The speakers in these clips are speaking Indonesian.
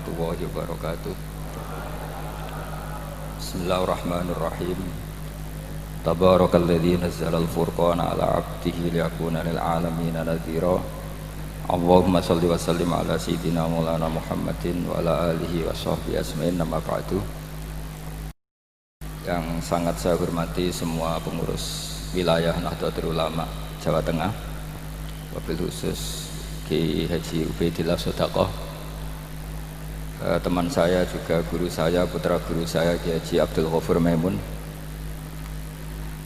warahmatullahi wabarakatuh. Bismillahirrahmanirrahim. Tabarakalladzi nazzala al-furqana ala 'abdihi liyakuna lil 'alamin nadhira. Allahumma shalli wa sallim ala sayyidina maulana Muhammadin wa ala alihi wa sahbihi ajmain. Amma ba'du. Yang sangat saya hormati semua pengurus wilayah Nahdlatul Ulama Jawa Tengah, wabil khusus Ki Haji Ubaidillah Sodaqoh, teman saya juga guru saya, putra guru saya Ki Haji Abdul Ghafur Maimun.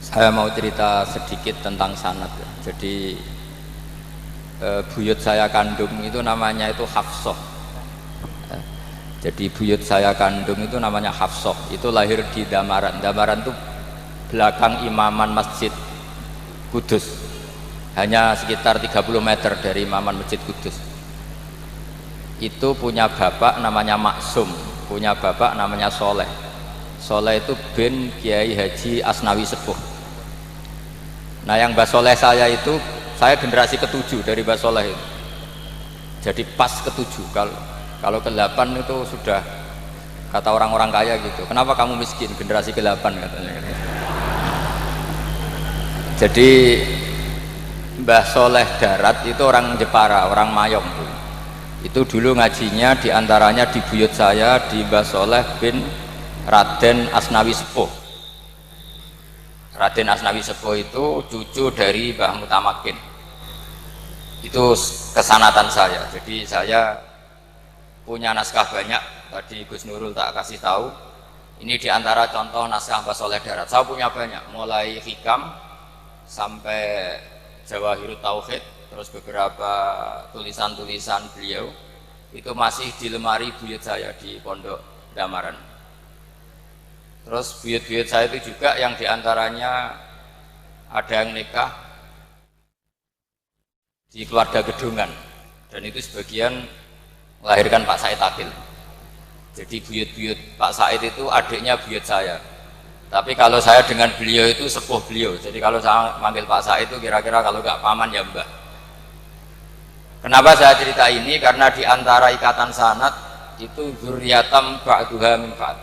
Saya mau cerita sedikit tentang sanad. Jadi buyut saya kandung itu namanya itu Hafsah. Jadi buyut saya kandung itu namanya Hafsah. Itu lahir di Damaran. Damaran itu belakang imaman Masjid Kudus, hanya sekitar 30 meter dari imaman Masjid Kudus. Itu punya bapak namanya Maksum, punya bapak namanya Soleh. Soleh itu bin Kiai Haji Asnawi Sepuh. Nah, yang Mbah Soleh saya itu, saya generasi ke-7 dari Mbah Soleh itu. Jadi pas ke-7. Kalau ke-8 itu sudah kata orang-orang kaya gitu. Kenapa kamu miskin? Generasi ke-8 katanya. Jadi Mbah Soleh Darat itu orang Jepara, orang Mayong tuh. Itu dulu ngajinya diantaranya di buyut saya, di Mbah Soleh bin Raden Asnawi Sepuh. Raden Asnawi Sepuh itu cucu dari Mbah Mutamakin. Itu kesanatan saya. Jadi saya punya naskah banyak. Tadi Gus Nurul tak kasih tahu. Ini diantara contoh naskah Mbah Soleh Darat. Saya punya banyak, mulai Hikam sampai Jawahirut Tauhid, terus beberapa tulisan-tulisan beliau itu masih di lemari buyut saya di Pondok Damaran. Terus buyut-buyut saya itu juga yang diantaranya ada yang nikah di keluarga Gedungan, dan itu sebagian melahirkan Pak Said Akil. Jadi buyut-buyut Pak Said itu adiknya buyut saya. Tapi kalau saya dengan beliau itu sepuh beliau. Jadi kalau saya manggil Pak Said itu kira-kira kalau nggak paman ya mbah. Kenapa saya cerita ini? Karena di antara ikatan sanad itu dzurriyatam ba'duha min ba'd.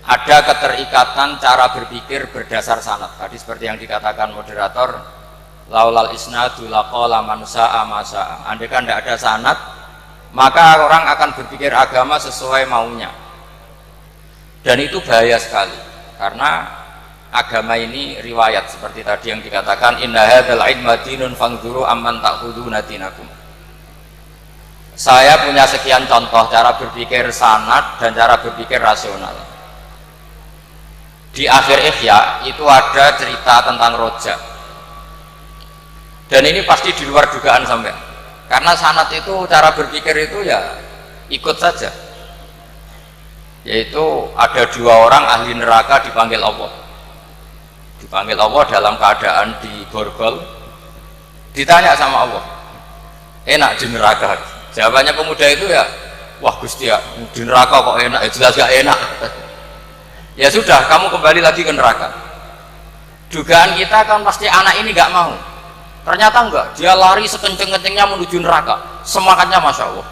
Ada keterikatan cara berpikir berdasar sanad. Tadi seperti yang dikatakan moderator, laulal isnadu laqala man sa'a ma sa'a. Andai kan tidak ada sanad, maka orang akan berpikir agama sesuai maunya. Dan itu bahaya sekali. Karena agama ini riwayat, seperti tadi yang dikatakan inna hadzal ilma dinun fanzuru amman ta'khuduna dinakum. Saya punya sekian contoh cara berpikir sanad dan cara berpikir rasional. Di akhir Ihya itu ada cerita tentang Roja. Dan ini pasti di luar dugaan sampai. Karena sanad itu cara berpikir itu ya ikut saja. Yaitu ada 2 orang ahli neraka dipanggil Allah. Dipanggil Allah dalam keadaan di borgol. Ditanya sama Allah, enak di neraka? Jawabannya pemuda itu ya, wah Gusti ya, di neraka kok enak? Ya jelas gak enak. Ya sudah, kamu kembali lagi ke neraka. Dugaan kita kan pasti anak ini gak mau. Ternyata enggak, dia lari sekenceng-kencengnya menuju neraka. Semangatnya Masya Allah.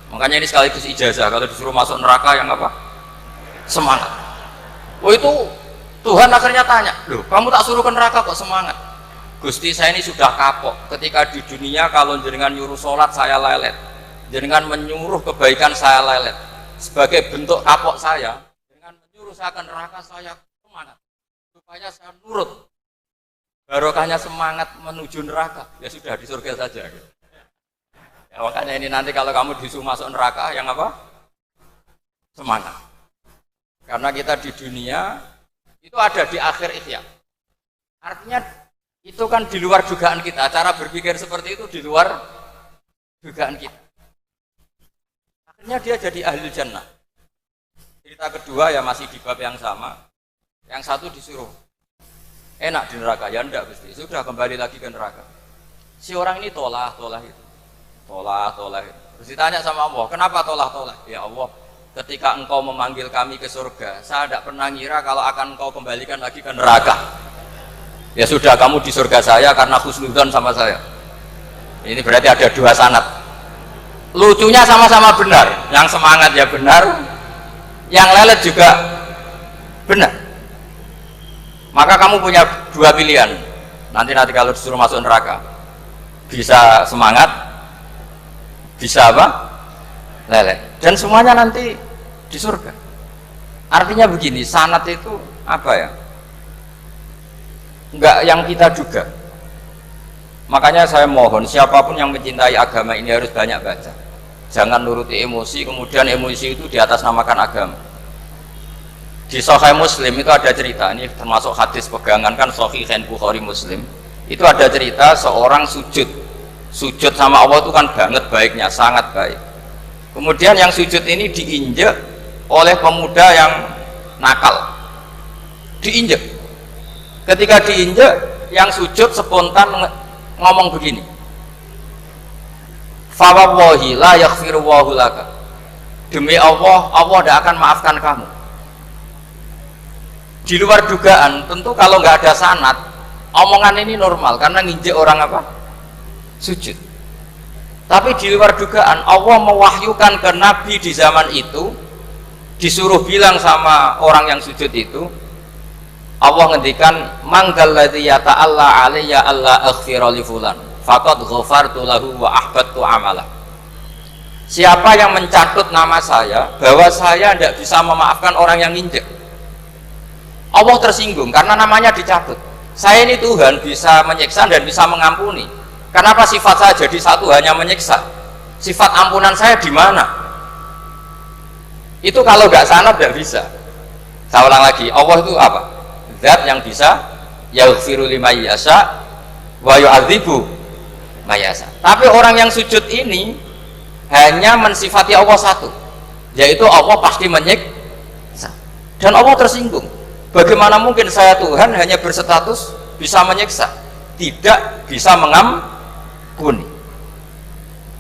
Makanya ini sekaligus ijazah, kalau disuruh masuk neraka yang apa? Semangat. Oh itu Tuhan akhirnya tanya, loh kamu tak suruh ke neraka kok semangat? Gusti, saya ini sudah kapok. Ketika di dunia kalau jenengan nyuruh sholat saya lelet, jenengan menyuruh kebaikan saya lelet. Sebagai bentuk kapok saya, jenengan menyuruh saya ke neraka saya semangat, supaya saya nurut. Barokahnya semangat menuju neraka, ya sudah di surga saja. Ya, makanya ini nanti kalau kamu disuruh masuk neraka yang apa? Semangat. Karena kita di dunia itu ada di akhir Ihya. Artinya itu kan di luar dugaan kita. Cara berpikir seperti itu di luar dugaan kita. Akhirnya dia jadi ahli jannah. Cerita kedua ya masih di bab yang sama. Yang satu disuruh enak di neraka, ya enggak Gusti. Sudah kembali lagi ke neraka. Si orang ini tolah itu. Tolah. Terus ditanya sama Allah, kenapa tolah? Ya Allah, ketika engkau memanggil kami ke surga, saya tidak pernah ngira kalau akan engkau kembalikan lagi ke neraka. Ya sudah, kamu di surga saya karena husnudzon sama saya. Ini berarti ada 2 sanad. lucunya sama-sama benar, yang semangat ya benar, yang lelet juga benar. Maka kamu punya dua pilihan, nanti kalau disuruh masuk neraka, bisa semangat, bisa apa? Lelet. Dan semuanya nanti di surga. Artinya begini, sanad itu apa ya? Enggak yang kita duga. Makanya saya mohon siapapun yang mencintai agama ini harus banyak baca. Jangan nuruti emosi, kemudian emosi itu di atas namakan agama. Di Sahih Muslim itu ada cerita, ini termasuk hadis pegangan kan Sahihain Bukhari Muslim. Itu ada cerita seorang sujud sama Allah itu kan banget baiknya, sangat baik. Kemudian yang sujud ini diinjek oleh pemuda yang nakal, diinjek. Ketika diinjek, yang sujud spontan ngomong begini, fawallahi la yaghfiru wallahu laka, demi Allah, Allah tidak akan maafkan kamu. Di luar dugaan, tentu kalau nggak ada sanad, omongan ini normal karena nginjek orang apa? Sujud. Tapi di luar dugaan, Allah mewahyukan ke Nabi di zaman itu, disuruh bilang sama orang yang sujud itu, Allah ngendikan, manggal ladzi yata'alla alayya alla aghfira li fulan faqad ghafartu lahu wa ahbattu amalah. Siapa yang mencatut nama saya bahwa saya tidak bisa memaafkan orang yang nginjek, Allah tersinggung karena namanya dicatut. Saya ini Tuhan bisa menyiksa dan bisa mengampuni. Kenapa sifat saya jadi satu hanya menyiksa? Sifat ampunan saya di mana? Itu kalau nggak sanad nggak bisa. Saya ulang lagi, Allah itu apa? Zat yang bisa yaghfiru liman yasha wa yu'adzibu may yasha. Tapi orang yang sujud ini hanya mensifati Allah satu, yaitu Allah pasti menyiksa. Dan Allah tersinggung. Bagaimana mungkin saya Tuhan hanya berstatus bisa menyiksa, tidak bisa mengampuni?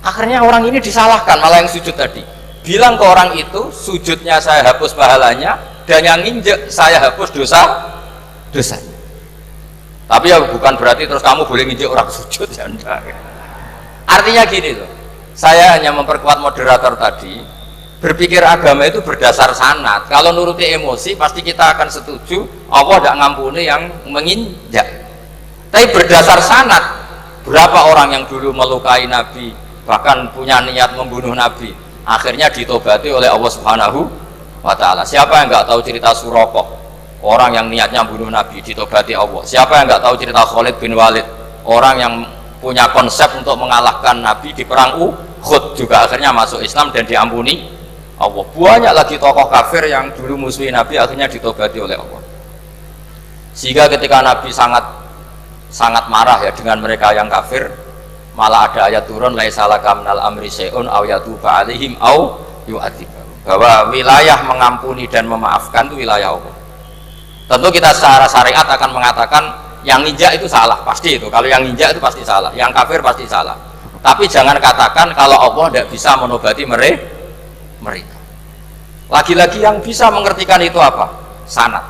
Akhirnya orang ini disalahkan, malah yang sujud tadi bilang ke orang itu, sujudnya saya hapus pahalanya, dan yang nginjek saya hapus dosanya. Tapi ya bukan berarti terus kamu boleh nginjek orang sujud, ya enggak. Artinya gini loh, saya hanya memperkuat moderator tadi, berpikir agama itu berdasar sanad. Kalau nuruti emosi pasti kita akan setuju Allah tidak ngampuni yang menginjak. Tapi berdasar sanad, berapa orang yang dulu melukai Nabi, bahkan punya niat membunuh Nabi, akhirnya ditobati oleh Allah Subhanahu wa ta'ala. Siapa yang nggak tahu cerita Surakoh, orang yang niatnya bunuh Nabi, ditobati Allah. Siapa yang nggak tahu cerita Khalid bin Walid, orang yang punya konsep untuk mengalahkan Nabi di perang Uhud, juga akhirnya masuk Islam dan diampuni Allah. Banyak lagi tokoh kafir yang dulu musuhi Nabi akhirnya ditobati oleh Allah. Sehingga ketika Nabi sangat marah ya dengan mereka yang kafir, malah ada ayat turun, laisa laka minal amri syai'un aw yatuba alaihim aw yu'adzibahum, bahwa wilayah mengampuni dan memaafkan itu wilayah Allah. Tentu kita secara syariat akan mengatakan yang nginjak itu salah, pasti itu. Kalau yang nginjak itu pasti salah, yang kafir pasti salah. Tapi jangan katakan kalau Allah tidak bisa menobati mereka. Lagi-lagi yang bisa mengertikan itu apa? Sanad.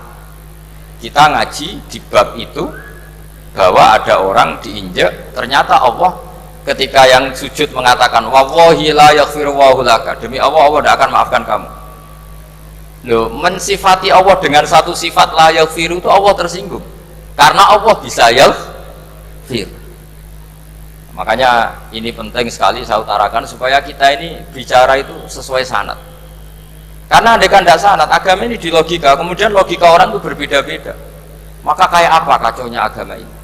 Kita ngaji di bab itu bahwa ada orang diinjak, ternyata Allah ketika yang sujud mengatakan wallahi la yaghfiru wallahu laka, demi Allah, Allah tidak akan maafkan kamu. Loh, mensifati Allah dengan satu sifat la yaghfiru itu Allah tersinggung karena Allah bisa yaghfir. Makanya ini penting sekali saya utarakan supaya kita ini bicara itu sesuai sanad. Karena andaikan tidak sanad, agama ini di logika, kemudian logika orang itu berbeda-beda. Maka kayak apa kacaunya agama ini?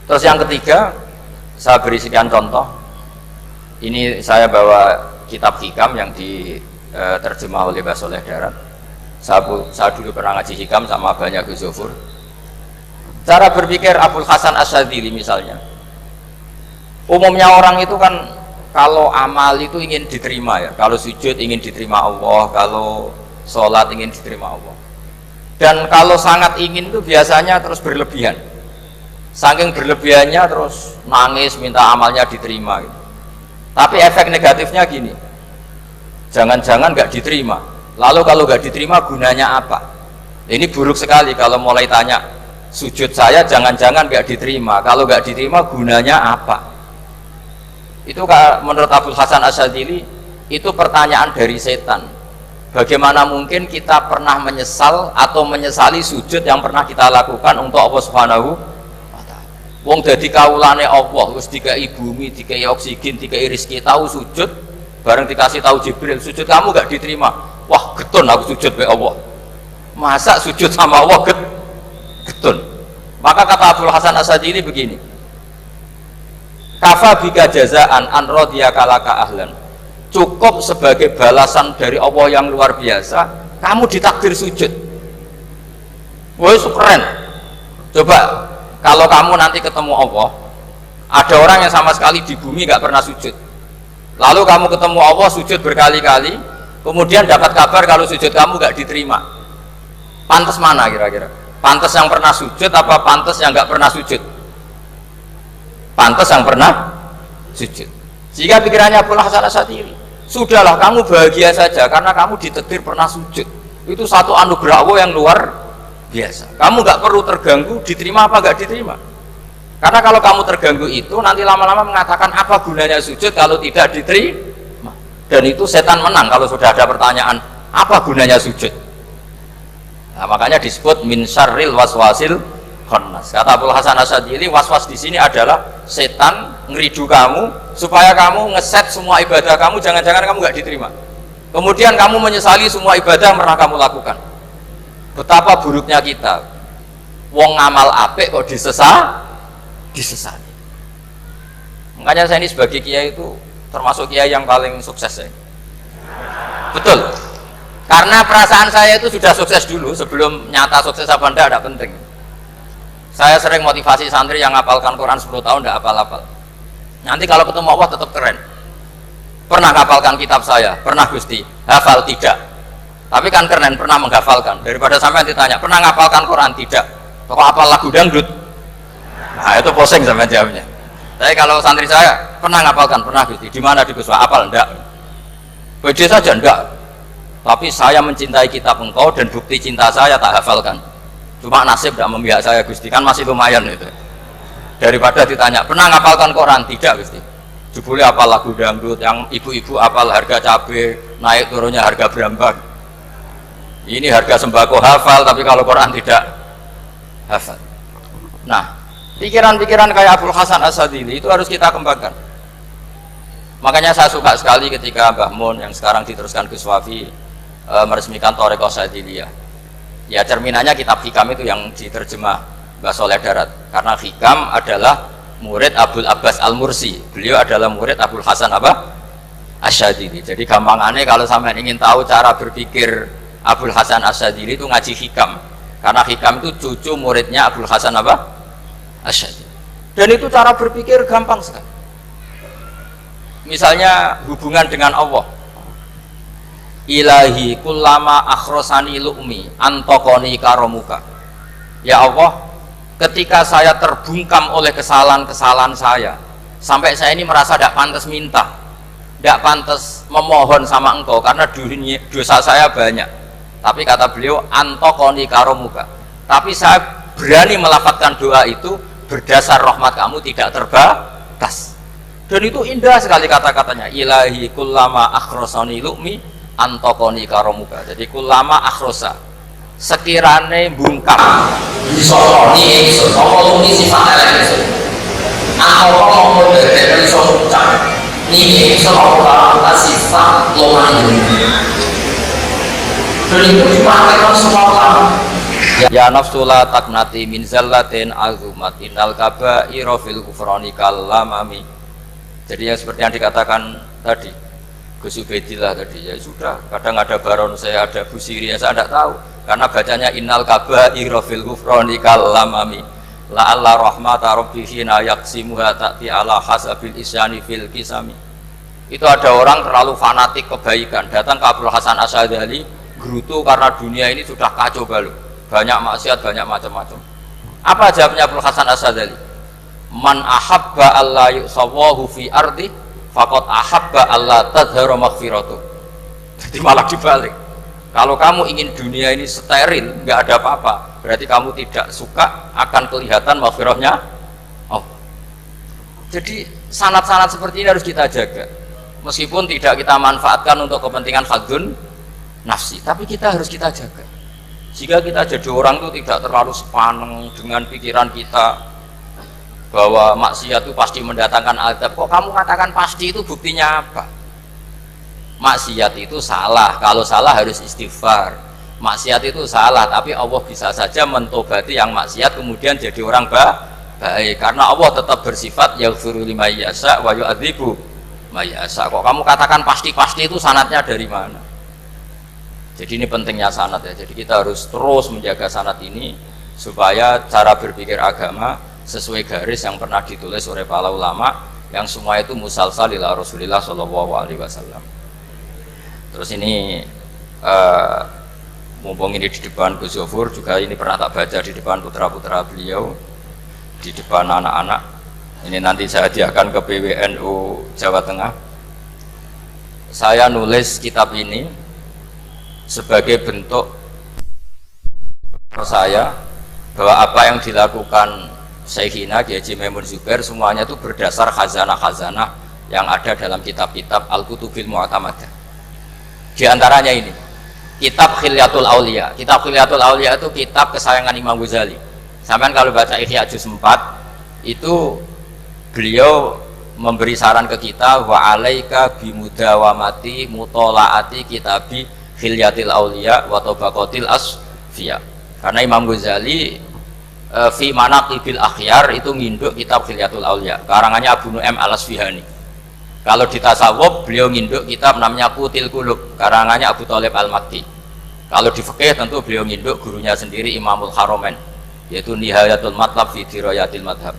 Terus yang ketiga, saya beri sekian contoh. Ini saya bawa kitab hikam yang diterjemah oleh Mbah Soleh Darat. Saya dulu pernah ngaji hikam sama banyak Gus Zofur. Cara berpikir Abul Hasan Asyadzili misalnya, umumnya orang itu kan kalau amal itu ingin diterima ya, kalau sujud ingin diterima Allah, kalau sholat ingin diterima Allah, dan kalau sangat ingin itu biasanya terus berlebihan, saking berlebihannya terus nangis minta amalnya diterima gitu. Tapi efek negatifnya gini, jangan-jangan nggak diterima, lalu kalau nggak diterima gunanya apa? Ini buruk sekali kalau mulai tanya sujud saya jangan-jangan nggak diterima, kalau nggak diterima gunanya apa? Itu menurut Abul Hasan Asyadzili itu pertanyaan dari setan. Bagaimana mungkin kita pernah menyesal atau menyesali sujud yang pernah kita lakukan untuk Allah Subhanahu wa ta'ala. Wong dadi kawulane Allah, wis dikai bumi, dikai oksigen, dikai rezeki, tahu sujud, bareng dikasih tahu Jibril, sujud kamu gak diterima. Wah, getun aku sujud be Allah. Masa sujud sama Allah getun. Maka kata Abul Hasan Asyadzili begini. Kafa bika jazaan an radiyaka laka ahlan. Cukup sebagai balasan dari Allah yang luar biasa, kamu ditakdir sujud. Woi, keren. Coba kalau kamu nanti ketemu Allah, ada orang yang sama sekali di bumi gak pernah sujud, lalu kamu ketemu Allah sujud berkali-kali, kemudian dapat kabar kalau sujud kamu gak diterima. Pantas mana kira-kira? Pantas yang pernah sujud apa pantas yang gak pernah sujud? Pantas yang pernah sujud. Jika pikirannya Abul Hasan Asyadzili, sudahlah kamu bahagia saja karena kamu ditakdir pernah sujud. Itu satu anugerah Allah yang luar biasa. Kamu nggak perlu terganggu diterima apa nggak diterima. Karena kalau kamu terganggu itu nanti lama-lama mengatakan apa gunanya sujud kalau tidak diterima. Dan itu setan menang kalau sudah ada pertanyaan apa gunanya sujud. Nah, makanya disebut min syarril waswasil khannas. Kata Abul Hasan Asyadzili, waswas di sini adalah setan ngeridu kamu supaya kamu ngeset semua ibadah kamu, jangan-jangan kamu nggak diterima. Kemudian kamu menyesali semua ibadah yang pernah kamu lakukan. Betapa buruknya kita. Wong ngamal apik kok disesali. Makanya saya ini sebagai kiai itu termasuk kiai yang paling sukses saya. Betul. Karena perasaan saya itu sudah sukses dulu sebelum nyata sukses apa enggak penting. Saya sering motivasi santri yang ngapalkan Quran 10 tahun tidak hafal-hafal. Nanti kalau ketemu Allah tetap keren. Pernah ngapalkan kitab saya? Pernah Gusti. Hafal? Tidak. Tapi kan keren, pernah menghafalkan. Daripada sampai ditanya, pernah ngapalkan Quran? Tidak. Kok hafal lagu dangdut? Nah itu posing sama jawabnya. Tapi kalau santri saya, pernah ngapalkan? Pernah Gusti. Di mana di Guswa? Hafal? Enggak. Beda saja? Enggak. Tapi saya mencintai kitab engkau dan bukti cinta saya tak hafalkan. Cuma nasib tidak memihak saya Gusti, kan masih lumayan itu. Daripada ditanya pernah ngapalkan Quran? Tidak Gusti. Jebule apal lagu dangdut, yang ibu-ibu apal harga cabai naik turunnya harga berambang. Ini harga sembako hafal, tapi kalau Quran tidak hafal. Nah, pikiran-pikiran kayak Abul Hasan Asyadzili itu harus kita kembangkan. Makanya saya suka sekali ketika Mbah Mun yang sekarang diteruskan Gus Wafi meresmikan Thariqah Asyadziliyah. Ya cerminannya kitab Hikam itu yang diterjemah Mbah Soleh Darat, karena Hikam adalah murid Abul Abbas Al-Mursi, beliau adalah murid Abul Hasan Asyadzili. Jadi gampangannya kalau sampai ingin tahu cara berpikir Abul Hasan Asyadzili itu ngaji Hikam, karena Hikam itu cucu muridnya Abul Hasan Asyadzili. Dan itu cara berpikir gampang sekali. Misalnya hubungan dengan Allah, ilahi kullama akhrosani lu'mi antokoni karomuka. Ya Allah, ketika saya terbungkam oleh kesalahan-kesalahan saya, sampai saya ini merasa tidak pantas minta, tidak pantas memohon sama engkau karena dosa saya banyak. Tapi kata beliau antokoni karomuka, tapi saya berani melafadzkan doa itu berdasar rahmat kamu tidak terbatas. Dan itu indah sekali kata-katanya, ilahi kullama akhrosani lu'mi antokoni karomuka. Jadi kulama akhrosa sekirane bungkam disoni ingsun apa luni sifat elek apa ngomong dari iso ucap niki ingsun apa sifat lemah ini. Dan itu dipakai semua ulama. Ya nafsu la taknati min zallatin azumat innal kaba'ira fil kufrani kalamami. Jadi yang seperti yang dikatakan tadi Gus Ubaidillah tadi, ya sudah, kadang ada Baron saya, ada Busiri, saya tidak tahu karena bacanya innal kaba'ira fil ghufrani kalamami la'alla rahmata rabbihi na yaqsimuha ta'ti ala hasabil isyani fil kisami. Itu ada orang terlalu fanatik kebaikan datang ke Abul Hasan Asyadzili gerutu karena dunia ini sudah kacau balau, banyak maksiat, banyak macam-macam. Apa jawabnya Abul Hasan Asyadzili? Man ahabba alla yusawahu fi ardi faqad ahabba Allah tadhara maghfiratuh. Jadi malah dibalik. Kalau kamu ingin dunia ini steril, nggak ada apa-apa, berarti kamu tidak suka akan kelihatan maghfirahnya. Oh. Jadi sanad-sanad seperti ini harus kita jaga. Meskipun tidak kita manfaatkan untuk kepentingan fadhun nafsi, tapi kita harus kita jaga. Jika kita jadi orang itu tidak terlalu sepaneng dengan pikiran kita bahwa maksiat itu pasti mendatangkan azab. Kok kamu katakan pasti, itu buktinya apa? Maksiat itu salah, kalau salah harus istighfar. Maksiat itu salah, tapi Allah bisa saja mentobati yang maksiat kemudian jadi orang baik, karena Allah tetap bersifat yaghfiru liman yasha wa yu'adzibu may yasha. Kok kamu katakan pasti-pasti, itu sanadnya dari mana? Jadi ini pentingnya sanad ya. Jadi kita harus terus menjaga sanad ini supaya cara berpikir agama sesuai garis yang pernah ditulis oleh para ulama, yang semua itu musalsal ila Rasulillah Shallallahu Alaihi Wasallam. Terus ini mumpung ini di depan Gus Zofur juga, ini pernah tak baca di depan putra-putra beliau, di depan anak-anak. Ini nanti saya hadiahkan ke PWNU Jawa Tengah. Saya nulis kitab ini sebagai bentuk saya bahwa apa yang dilakukan Syekhina Kiai Haji Maimun Zubair semuanya itu berdasar khazanah-khazanah yang ada dalam kitab-kitab Al-Kutubil Mu'tamadah. Di antaranya ini kitab Khilyatul Aulia. Kitab Khilyatul Aulia itu kitab kesayangan Imam Ghazali. Sampai kalau baca Ihya juz 4 itu beliau memberi saran ke kita, wa alaika bimudawamati mutolaati kitabi Khilyatil Aulia wa tabaqatil asfiya. Karena Imam Ghazali fi manaqibil akhyar itu nginduk kitab Khilyatul Aulia karangannya Abu Nu'aim Al-Asfihani. Kalau di tasawuf beliau nginduk kitab namanya Qutil Qulub karangannya Abu Thalib Al-Makki. Kalau di fikih tentu beliau nginduk gurunya sendiri Imamul Haramain, yaitu Nihayatul Matlab fi Dirayatil Madhab.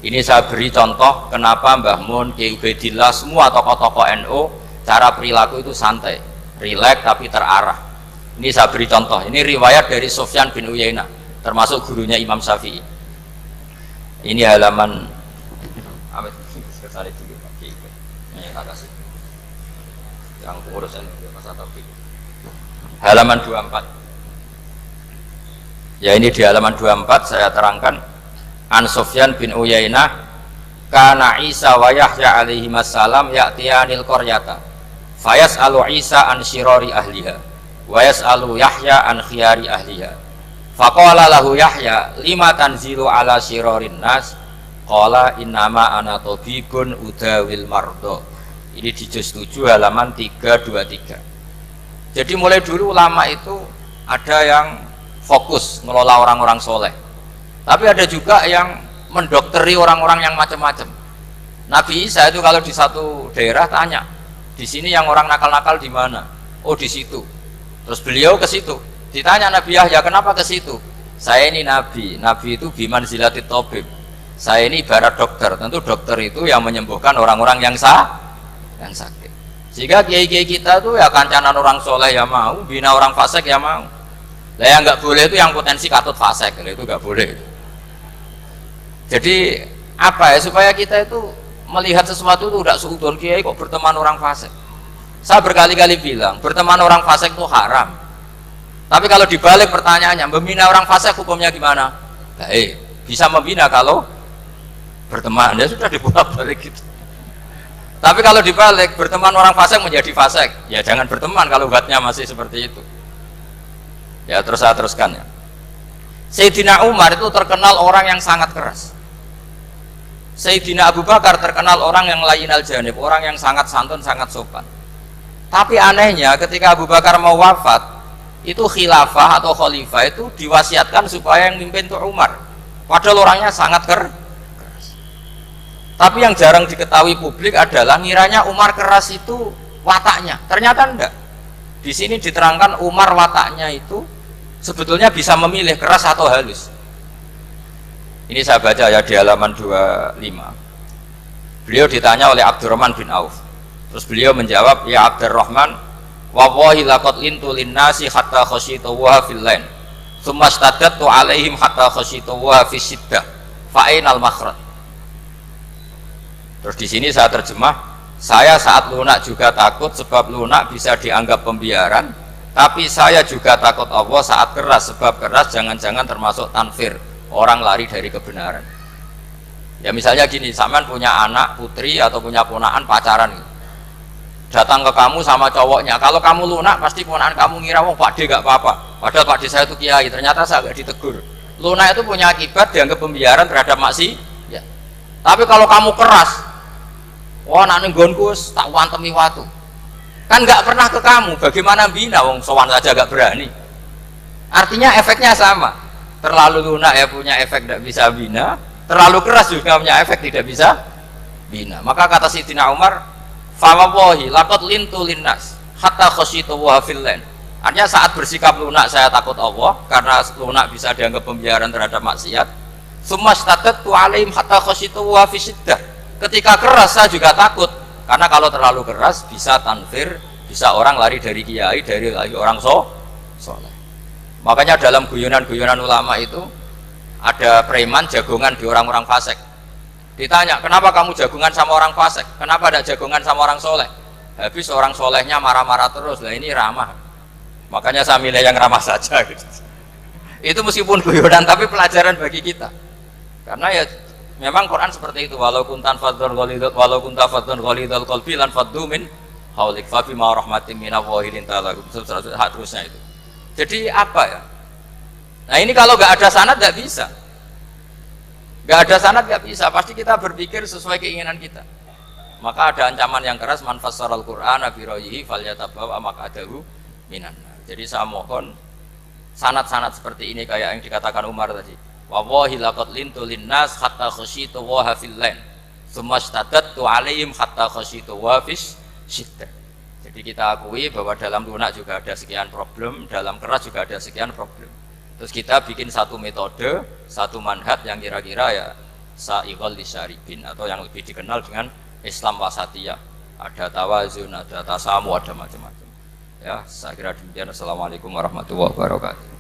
Ini saya beri contoh kenapa Mbah Mun, Ki Ubaidillah, semua tokoh-tokoh NU cara perilaku itu santai, rileks tapi terarah. Ini saya beri contoh. Ini riwayat dari Sufyan bin Uyainah, termasuk gurunya Imam Syafi'i. Ini halaman yang pengurusan halaman 24. Ya, ini di halaman 24 saya terangkan. An Sufyan bin Uyainah kana Isa wa Yahya alaihi wassalam ya'tiyanil qaryata fayas'alu Isa an syirari ahliha wa yas'alu Yahya an khiyari ahliha. Faqala lahu Yahya lima tanzilu ala syirarin nas, qala innama ana tabibun udawil mardo. Ini di juz 7 halaman 323. Jadi mulai dulu ulama itu ada yang fokus ngelola orang-orang soleh, tapi ada juga yang mendokteri orang-orang yang macam-macam. Nabi Isa itu kalau di satu daerah tanya, di sini yang orang nakal-nakal di mana? Oh di situ. Terus beliau ke situ. Ditanya Nabi Yahya, kenapa ke situ? Saya ini nabi. Nabi itu biman zilatit tabib. Saya ini ibarat dokter. Tentu dokter itu yang menyembuhkan orang-orang yang sakit. Jika kiai-kiai kita tuh ya kancanan orang soleh ya mau, bina orang fasik ya mau. Lah yang nggak boleh itu yang potensi katut fasik, itu nggak boleh. Jadi apa ya, supaya kita itu melihat sesuatu itu tidak seudon kiai kok berteman orang fasik. Saya berkali-kali bilang berteman orang fasik itu haram. Tapi kalau dibalik pertanyaannya, membina orang fasik hukumnya gimana? Baik, bisa membina kalau berteman, ya sudah dibolak-balik gitu. Tapi kalau dibalik, berteman orang fasik menjadi fasik, ya jangan berteman kalau buatnya masih seperti itu. Ya terus saya teruskan ya. Sayyidina Umar itu terkenal orang yang sangat keras. Sayyidina Abu Bakar terkenal orang yang layyinal janib, orang yang sangat santun, sangat sopan. Tapi anehnya ketika Abu Bakar mau wafat, itu khilafah atau khalifah itu diwasiatkan supaya yang mimpin itu Umar. Padahal orangnya sangat keras. Tapi yang jarang diketahui publik adalah ngiranya Umar keras itu wataknya. Ternyata enggak. Di sini diterangkan Umar wataknya itu sebetulnya bisa memilih keras atau halus. Ini saya baca ya di halaman 25. Beliau ditanya oleh Abdurrahman bin Auf. Terus beliau menjawab, ya Abdurrahman, wallahi laqad lintu linnasi hatta khasyitu wa fil lain. Tsumma staddattu alaihim hatta khasyitu wa fi siddah. Fa ainal makhraj. Terus di sini saya terjemah, saya saat lunak juga takut sebab lunak bisa dianggap pembiaran, tapi saya juga takut Allah saat keras sebab keras jangan-jangan termasuk tanfir, orang lari dari kebenaran. Ya misalnya gini, sampean punya anak, putri atau punya ponakan pacaran gitu. Datang ke kamu sama cowoknya, kalau kamu lunak pasti ponakan kamu ngira wong Pak D gak apa-apa. Padahal Pak D saya itu kiai, ternyata saya gak ditegur. Lunak itu punya akibat dianggap pembiaran terhadap maksi. Ya. Tapi kalau kamu keras, wah nak nenggonku tak wantemi watu. Kan nggak pernah ke kamu, bagaimana bina wong sowan saja gak berani. Artinya efeknya sama. Terlalu lunak ya punya efek tidak bisa bina, terlalu keras juga punya efek tidak bisa bina. Maka kata Sayyidina Umar, "Fawallahi laqad lintu linnas hatta khasyitu wa fillan." Artinya saat bersikap lunak saya takut Allah karena lunak bisa dianggap pembiaran terhadap maksiat. Tsumma statatu alaihim hatta khasyitu wa fisiddah. Ketika keras saya juga takut karena kalau terlalu keras bisa tanfir, bisa orang lari dari kiai, dari orang soleh. Makanya dalam guyonan-guyonan ulama itu ada preman jagongan di orang-orang fasik. Ditanya, kenapa kamu jagongan sama orang fasik? Kenapa tidak jagongan sama orang soleh? Habis orang solehnya marah-marah terus. Lah ini ramah. Makanya saya milih yang ramah saja. Gitu. Itu meskipun guyonan tapi pelajaran bagi kita. Karena ya memang Quran seperti itu. Walau kunta fadzun ghalidhal qalbi lan faddu min haulik fa bima rahmatin minallahi linta lahum. Terusnya itu. Jadi apa ya? Nah ini kalau nggak ada sanad nggak bisa, nggak ada sanad nggak bisa. Pasti kita berpikir sesuai keinginan kita. Maka ada ancaman yang keras, man fassaral Qur'ana bi ra'yihi falyatabawa maq'adahu minan. Jadi saya mohon sanad-sanad seperti ini kayak yang dikatakan Umar tadi. Wallahi laqad lintu linnas hatta khasyitu wa hafillan. Tsumma stadadtu alaihim hatta khasyitu wa fis syiddah. Jadi kita akui bahwa dalam lunak juga ada sekian problem, dalam keras juga ada sekian problem. Terus kita bikin satu metode, satu manhaj yang kira-kira ya sa'iqal lisyaribin atau yang lebih dikenal dengan Islam wasatiyah. Ada tawazun, ada tasamu, ada macam-macam. Ya, saya kira demikian. Assalamualaikum warahmatullahi wabarakatuh.